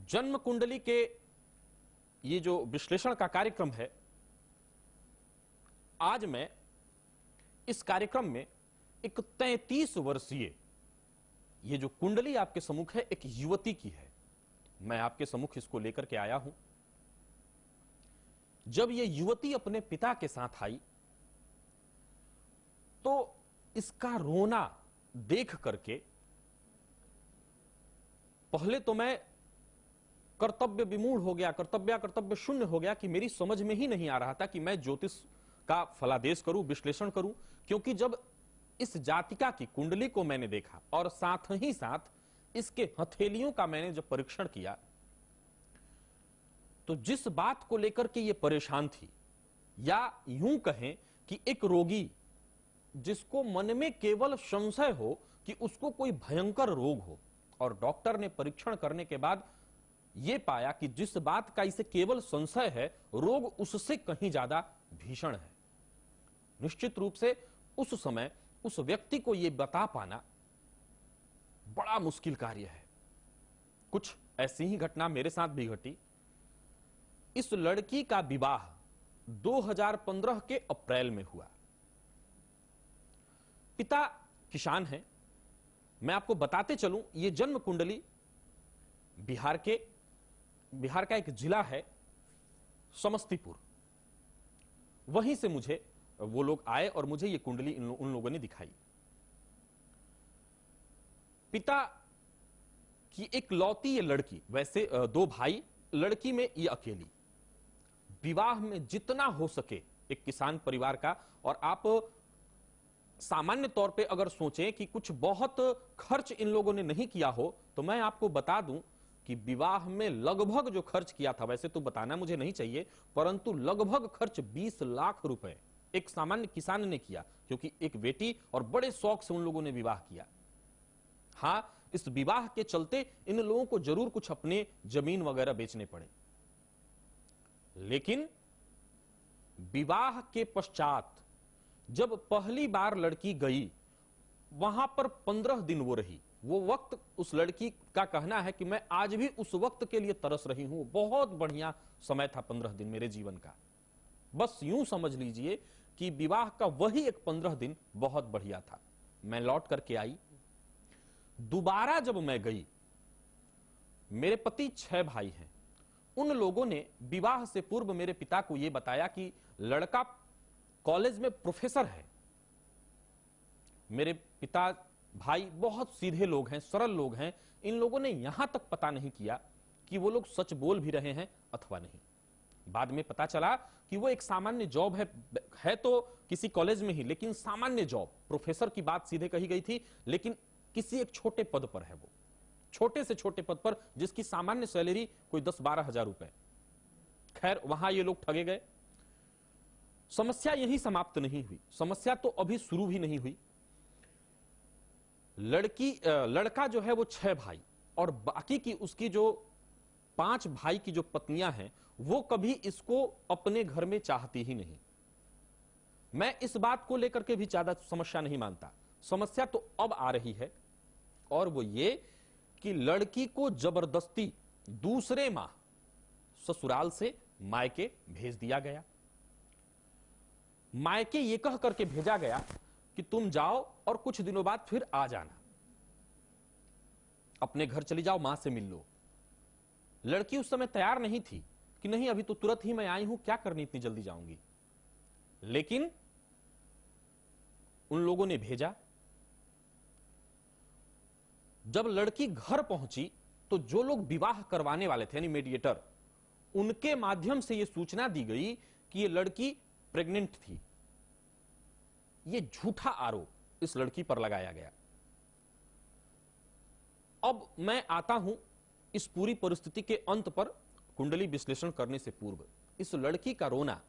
जन्म कुंडली के ये जो विश्लेषण का कार्यक्रम है, आज मैं इस कार्यक्रम में एक 33 वर्षीय, ये जो कुंडली आपके सम्मुख है एक युवती की है। मैं आपके सम्मुख इसको लेकर के आया हूं। जब ये युवती अपने पिता के साथ आई तो इसका रोना देख करके पहले तो मैं कर्तव्य विमूढ़ हो गया, कर्तव्य शून्य हो गया कि मेरी समझ में ही नहीं आ रहा था कि मैं ज्योतिष का फलादेश करूं, विश्लेषण करूं। क्योंकि जब इस जातिका की कुंडली को मैंने देखा और साथ ही साथ इसके हथेलियों का मैंने जब परीक्षण किया, तो जिस बात को लेकर के ये परेशान थी, या यूं कहें कि एक रोगी जिसको मन में केवल संशय हो कि उसको कोई भयंकर रोग हो, और डॉक्टर ने परीक्षण करने के बाद यह पाया कि जिस बात का इसे केवल संशय है, रोग उससे कहीं ज्यादा भीषण है। निश्चित रूप से उस समय उस व्यक्ति को यह बता पाना बड़ा मुश्किल कार्य है। कुछ ऐसी ही घटना मेरे साथ भी घटी। इस लड़की का विवाह 2015 के अप्रैल में हुआ। पिता किसान हैं। मैं आपको बताते चलूं, यह जन्म कुंडली बिहार का एक जिला है समस्तीपुर, वहीं से मुझे वो लोग आए और मुझे ये कुंडली उन लोगों ने दिखाई। पिता की एक लौती ये लड़की, वैसे दो भाई, लड़की में ये अकेली। विवाह में जितना हो सके एक किसान परिवार का, और आप सामान्य तौर पे अगर सोचें कि कुछ बहुत खर्च इन लोगों ने नहीं किया हो, तो मैं आपको बता दूं कि विवाह में लगभग जो खर्च किया था, वैसे तो बताना मुझे नहीं चाहिए, परंतु लगभग खर्च 20 लाख रुपए एक सामान्य किसान ने किया, क्योंकि एक बेटी और बड़े शौक से उन लोगों ने विवाह किया। हां, इस विवाह के चलते इन लोगों को जरूर कुछ अपने जमीन वगैरह बेचने पड़े, लेकिन विवाह के पश्चात जब पहली बार लड़की गई, वहां पर 15 दिन वो रही। वो वक्त उस लड़की का कहना है कि मैं आज भी उस वक्त के लिए तरस रही हूं। बहुत बढ़िया समय था 15 दिन मेरे जीवन का। बस यूं समझ लीजिए कि विवाह का वही एक 15 दिन बहुत बढ़िया था। मैं लौट करके आई। दोबारा जब मैं गई, मेरे पति 6 भाई हैं। उन लोगों ने विवाह से पूर्व मेरे पिता को यह बताया कि लड़का कॉलेज में प्रोफेसर है। मेरे पिता भाई बहुत सीधे लोग हैं, सरल लोग हैं। इन लोगों ने यहां तक पता नहीं किया कि वो लोग सच बोल भी रहे हैं अथवा नहीं। बाद में पता चला कि वो एक सामान्य जॉब है तो किसी कॉलेज में ही, लेकिन सामान्य जॉब, प्रोफेसर की बात सीधे कही गई थी, लेकिन किसी एक छोटे पद पर है। वो छोटे से छोटे पद पर, जिसकी सामान्य सैलरी कोई 10-12 हजार रुपए। खैर, वहां ये लोग ठगे गए। समस्या यही समाप्त नहीं हुई, समस्या तो अभी शुरू भी नहीं हुई। लड़का जो है वो 6 भाई, और बाकी की उसकी जो 5 भाई की जो पत्नियां हैं, वो कभी इसको अपने घर में चाहती ही नहीं। मैं इस बात को लेकर के भी ज्यादा समस्या नहीं मानता। समस्या तो अब आ रही है, और वो ये कि लड़की को जबरदस्ती दूसरे माह ससुराल से मायके भेज दिया गया। मायके ये कह करके भेजा गया कि तुम जाओ और कुछ दिनों बाद फिर आ जाना, अपने घर चली जाओ, मां से मिल लो। लड़की उस समय तैयार नहीं थी कि नहीं, अभी तो तुरंत ही मैं आई हूं, क्या करनी इतनी जल्दी जाऊंगी। लेकिन उन लोगों ने भेजा। जब लड़की घर पहुंची तो जो लोग विवाह करवाने वाले थे, यानी मीडिएटर, उनके माध्यम से यह सूचना दी गई कि यह लड़की प्रेग्नेंट थी। यह झूठा आरोप इस लड़की पर लगाया गया। अब मैं आता हूं इस पूरी परिस्थिति के अंत पर, कुंडली विश्लेषण करने से पूर्व। इस लड़की का रोना,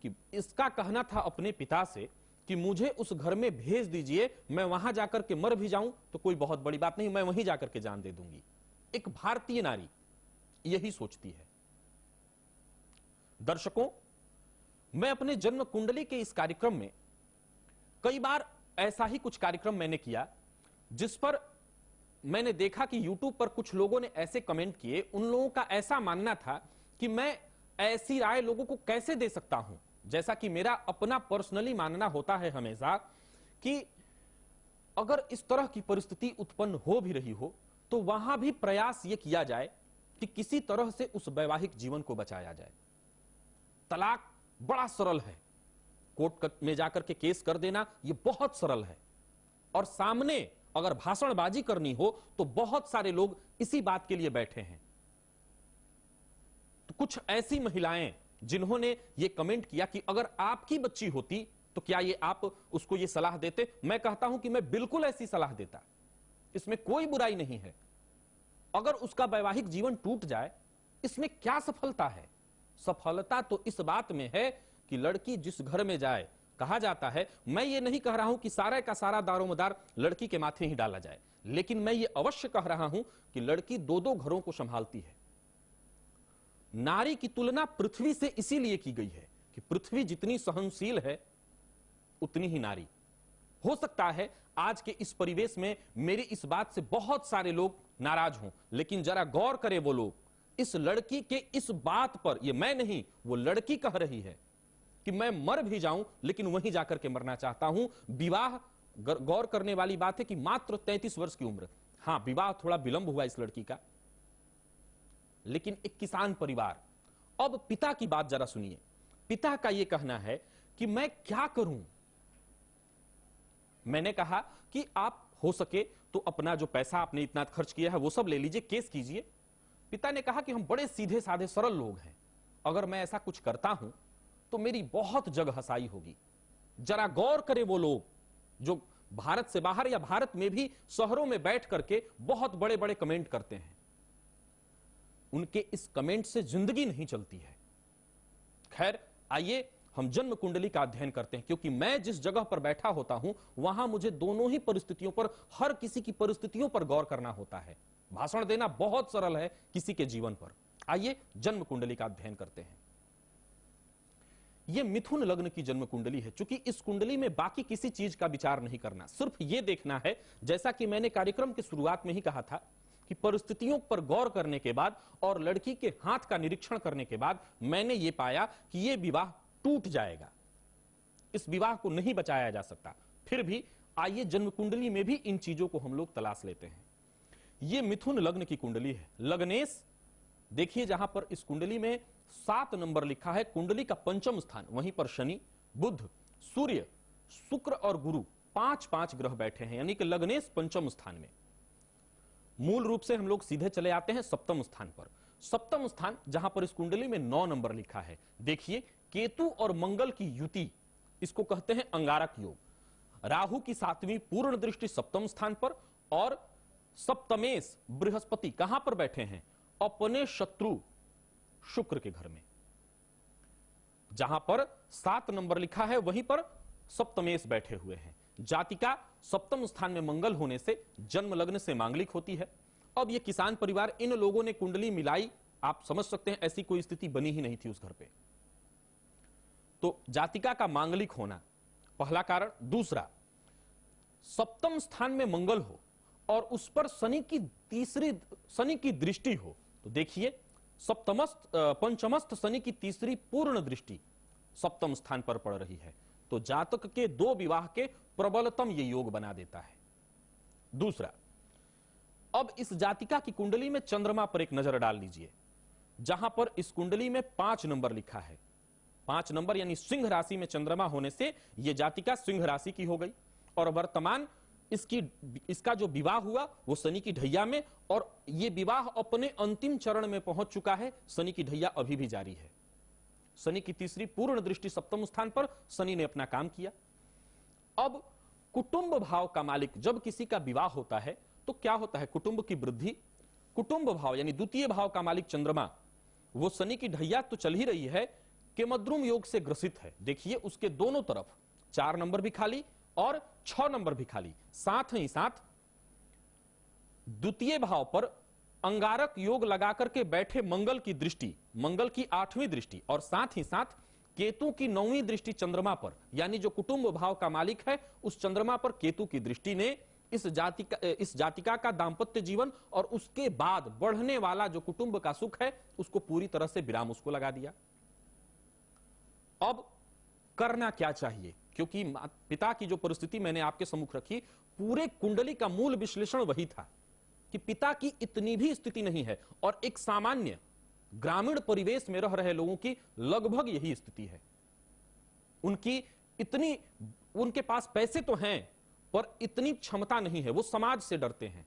कि इसका कहना था अपने पिता से कि मुझे उस घर में भेज दीजिए, मैं वहां जाकर के मर भी जाऊं तो कोई बहुत बड़ी बात नहीं, मैं वहीं जाकर के जान दे दूंगी। एक भारतीय नारी यही सोचती है। दर्शकों, मैं अपने जन्म कुंडली के इस कार्यक्रम में कई बार ऐसा ही कुछ कार्यक्रम मैंने किया जिस पर मैंने देखा कि YouTube पर कुछ लोगों ने ऐसे कमेंट किए, उन लोगों का ऐसा मानना था कि मैं ऐसी राय लोगों को कैसे दे सकता हूं, जैसा कि मेरा अपना पर्सनली मानना होता है हमेशा कि अगर इस तरह की परिस्थिति उत्पन्न हो भी रही हो तो वहां भी प्रयास यह किया जाए कि किसी तरह से उस वैवाहिक जीवन को बचाया जाए। तलाक बड़ा सरल है, कोर्ट में जाकर के केस कर देना यह बहुत सरल है, और सामने अगर भाषणबाजी करनी हो तो बहुत सारे लोग इसी बात के लिए बैठे हैं। तो कुछ ऐसी महिलाएं जिन्होंने यह कमेंट किया कि अगर आपकी बच्ची होती तो क्या ये आप उसको ये सलाह देते, मैं कहता हूं कि मैं बिल्कुल ऐसी सलाह देता, इसमें कोई बुराई नहीं है। अगर उसका वैवाहिक जीवन टूट जाए इसमें क्या सफलता है? सफलता तो इस बात में है कि लड़की जिस घर में जाए, कहा जाता है, मैं ये नहीं कह रहा हूं कि सारा का सारा दारोमदार लड़की के माथे ही डाला जाए, लेकिन मैं ये अवश्य कह रहा हूं कि लड़की दो दो घरों को संभालती है। नारी की तुलना पृथ्वी से इसीलिए की गई है कि पृथ्वी जितनी सहनशील है उतनी ही नारी। हो सकता है आज के इस परिवेश में मेरी इस बात से बहुत सारे लोग नाराज हों, लेकिन जरा गौर करें वो लोग, इस लड़की के इस बात पर, ये मैं नहीं, वो लड़की कह रही है कि मैं मर भी जाऊं लेकिन वहीं जाकर के मरना चाहता हूं। विवाह, गौर करने वाली बात है कि मात्र 33 वर्ष की उम्र। हां, विवाह थोड़ा विलंब हुआ इस लड़की का, लेकिन एक किसान परिवार। अब पिता की बात जरा सुनिए। पिता का यह कहना है कि मैं क्या करूं। मैंने कहा कि आप हो सके तो अपना जो पैसा आपने इतना खर्च किया है वो सब ले लीजिए, केस कीजिए। पिता ने कहा कि हम बड़े सीधे साधे सरल लोग हैं, अगर मैं ऐसा कुछ करता हूं तो मेरी बहुत जगह हसाई होगी। जरा गौर करें वो लोग जो भारत से बाहर या भारत में भी शहरों में बैठ करके बहुत बड़े बड़े कमेंट करते हैं, उनके इस कमेंट से जिंदगी नहीं चलती है। खैर, आइए हम जन्म कुंडली का अध्ययन करते हैं, क्योंकि मैं जिस जगह पर बैठा होता हूं वहां मुझे दोनों ही परिस्थितियों पर, हर किसी की परिस्थितियों पर गौर करना होता है। भाषण देना बहुत सरल है किसी के जीवन पर। आइए जन्म कुंडली का अध्ययन करते हैं। यह मिथुन लग्न की जन्म कुंडली है। चूंकि इस कुंडली में बाकी किसी चीज का विचार नहीं करना, सिर्फ यह देखना है, जैसा कि मैंने कार्यक्रम की शुरुआत में ही कहा था कि परिस्थितियों पर गौर करने के बाद और लड़की के हाथ का निरीक्षण करने के बाद मैंने यह पाया कि यह विवाह टूट जाएगा, इस विवाह को नहीं बचाया जा सकता। फिर भी आइए जन्म कुंडली में भी इन चीजों को हम लोग तलाश लेते हैं। यह मिथुन लग्न की कुंडली है। लग्नेश देखिए, जहां पर इस कुंडली में 7 नंबर लिखा है, कुंडली का पंचम स्थान, वहीं पर शनि, बुध, सूर्य, शुक्र और गुरु 5-5 ग्रह बैठे हैं, यानी कि लग्नेश पंचम स्थान में। मूल रूप से हम लोग सीधे चले आते हैं सप्तम स्थान पर। सप्तम स्थान जहां पर इस कुंडली में 9 नंबर लिखा है, देखिए केतु और मंगल की युति, इसको कहते हैं अंगारक योग। राहु की 7वीं पूर्ण दृष्टि सप्तम स्थान पर, और सप्तमेश बृहस्पति कहां पर बैठे हैं? अपने शत्रु शुक्र के घर में। जहां पर 7 नंबर लिखा है वहीं पर सप्तमेश बैठे हुए हैं। जातिका सप्तम स्थान में मंगल होने से जन्म लग्न से मांगलिक होती है। अब यह किसान परिवार, इन लोगों ने कुंडली मिलाई, आप समझ सकते हैं ऐसी कोई स्थिति बनी ही नहीं थी उस घर पे। तो जातिका का मांगलिक होना पहला कारण। दूसरा, सप्तम स्थान में मंगल हो और उस पर शनि की दृष्टि हो। तो देखिए, पंचमस्थ शनि की तीसरी पूर्ण दृष्टि सप्तम स्थान पर पड़ रही है, तो जातक के 2 विवाह के प्रबलतम ये योग बना देता है। दूसरा, अब इस जातिका की कुंडली में चंद्रमा पर एक नजर डाल लीजिए, जहां पर इस कुंडली में 5 नंबर लिखा है। 5 नंबर यानी सिंह राशि में चंद्रमा होने से यह जातिका सिंह राशि की हो गई, और वर्तमान इसका जो विवाह हुआ वो शनि की ढैया में, और यह विवाह अपने अंतिम चरण में पहुंच चुका है। शनि की ढैया अभी भी जारी है। शनि की तीसरी पूर्ण दृष्टि सप्तम स्थान पर, शनि ने अपना काम किया। अब कुटुंब भाव का मालिक जब किसी का विवाह होता है तो क्या होता है? कुटुंब की वृद्धि। कुटुंब भाव यानी द्वितीय भाव का मालिक चंद्रमा, वो शनि की ढैया तो चल ही रही है, केमद्रुम योग से ग्रसित है। देखिए, उसके दोनों तरफ 4 नंबर भी खाली और 6 नंबर भी खाली। साथ ही साथ द्वितीय भाव पर अंगारक योग लगाकर के बैठे मंगल की दृष्टि, मंगल की 8वीं दृष्टि, और साथ ही साथ केतु की 9वीं दृष्टि चंद्रमा पर, यानी जो कुटुंब भाव का मालिक है उस चंद्रमा पर केतु की दृष्टि ने इस जातिका का दाम्पत्य जीवन और उसके बाद बढ़ने वाला जो कुटुंब का सुख है उसको पूरी तरह से विराम उसको लगा दिया। अब करना क्या चाहिए, क्योंकि पिता की जो परिस्थिति मैंने आपके सम्मुख रखी, पूरे कुंडली का मूल विश्लेषण वही था कि पिता की इतनी भी स्थिति नहीं है और एक सामान्य ग्रामीण परिवेश में रह रहे लोगों की लगभग यही स्थिति है। उनके पास पैसे तो हैं पर इतनी क्षमता नहीं है, वो समाज से डरते हैं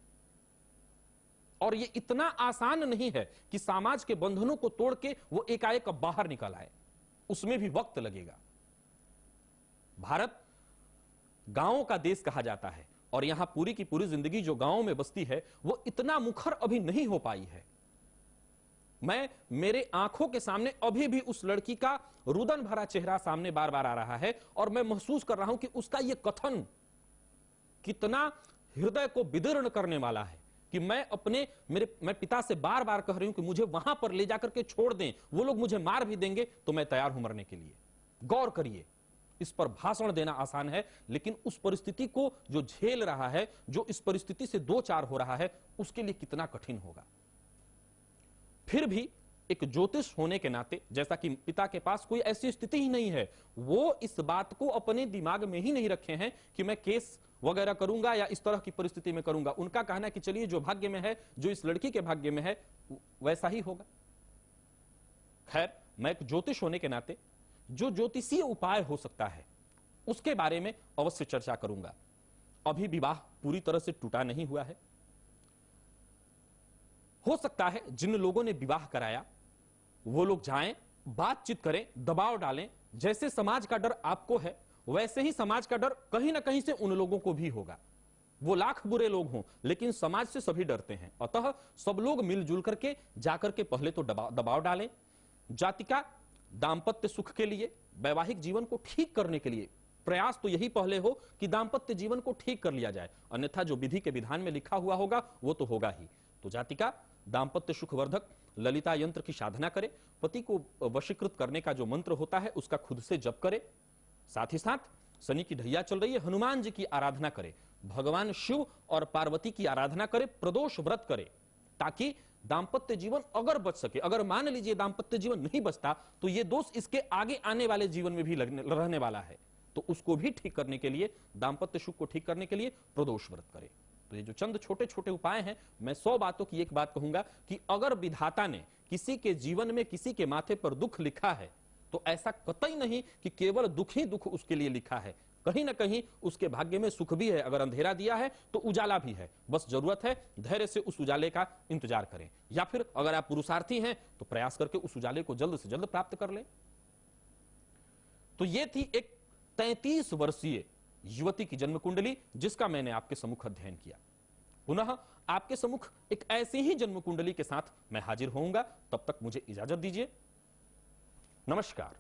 और ये इतना आसान नहीं है कि समाज के बंधनों को तोड़ के वो एकाएक बाहर निकल आए, उसमें भी वक्त लगेगा। भारत गांवों का देश कहा जाता है और यहां पूरी की पूरी जिंदगी जो गांवों में बसती है वो इतना मुखर अभी नहीं हो पाई है। मेरे आंखों के सामने अभी भी उस लड़की का रुदन भरा चेहरा सामने बार बार आ रहा है और मैं महसूस कर रहा हूं कि उसका यह कथन कितना हृदय को विदीर्ण करने वाला है कि मैं पिता से बार बार कह रही हूं कि मुझे वहां पर ले जाकर के छोड़ दें, वो लोग मुझे मार भी देंगे तो मैं तैयार हूं मरने के लिए। गौर करिए, इस पर भाषण देना आसान है लेकिन उस परिस्थिति को जो झेल रहा है, जो इस परिस्थिति से दो चार हो रहा है, उसके लिए कितना कठिन होगा। फिर भी एक ज्योतिष होने के नाते, जैसा कि पिता के पास कोई ऐसी स्थिति ही नहीं है, वो इस बात को अपने दिमाग में ही नहीं रखे हैं कि मैं केस वगैरह करूंगा या इस तरह की परिस्थिति में करूंगा। उनका कहना है कि चलिए जो भाग्य में है, जो इस लड़की के भाग्य में है वैसा ही होगा। खैर, मैं एक ज्योतिष होने के नाते जो ज्योतिषीय उपाय हो सकता है उसके बारे में अवश्य चर्चा करूंगा। अभी विवाह पूरी तरह से टूटा नहीं हुआ है। हो सकता है जिन लोगों ने विवाह कराया वो लोग जाएं, बातचीत करें, दबाव डालें। जैसे समाज का डर आपको है वैसे ही समाज का डर कहीं ना कहीं से उन लोगों को भी होगा। वो लाख बुरे लोग हों लेकिन समाज से सभी डरते हैं, अतः सब लोग मिलजुल करके जाकर के पहले तो दबाव डालें। जातिका दाम्पत्य सुख के लिए, वैवाहिक जीवन को ठीक करने के लिए प्रयास तो यही पहले हो कि दाम्पत्य जीवन को ठीक कर लिया जाए, अन्यथा जो विधि के विधान में लिखा हुआ होगा वो तो होगा ही। तो जातिका दाम्पत्य सुखवर्धक ललिता यंत्र की साधना करे, पति को वशीकृत करने का जो मंत्र होता है उसका खुद से जप करे, साथ ही साथ शनि की ढैया चल रही है, हनुमान जी की आराधना करे, भगवान शिव और पार्वती की आराधना करे, प्रदोष व्रत करे, ताकि दाम्पत्य जीवन अगर बच सके। अगर मान लीजिए दाम्पत्य जीवन नहीं बचता तो ये दोष इसके आगे आने वाले जीवन में भी रहने वाला है, तो उसको भी ठीक करने के लिए, दाम्पत्य सुख को ठीक करने के लिए प्रदोष व्रत करे। तो ये जो चंद छोटे छोटे उपाय हैं, मैं 100 बातों की एक बात कहूंगा कि अगर विधाता ने किसी के जीवन में किसी के माथे पर दुख लिखा है तो ऐसा कतई नहीं कि केवल दुख ही दुख उसके लिए लिखा है, कहीं ना कहीं उसके भाग्य में सुख भी है। अगर अंधेरा दिया है तो उजाला भी है, बस जरूरत है धैर्य से उस उजाले का इंतजार करें, या फिर अगर आप पुरुषार्थी हैं तो प्रयास करके उस उजाले को जल्द से जल्द प्राप्त कर लें। तो यह थी एक 33 वर्षीय युवती की जन्म कुंडली जिसका मैंने आपके सम्मुख अध्ययन किया। पुनः आपके सम्मुख एक ऐसी ही जन्म कुंडली के साथ मैं हाजिर होऊंगा, तब तक मुझे इजाजत दीजिए। नमस्कार।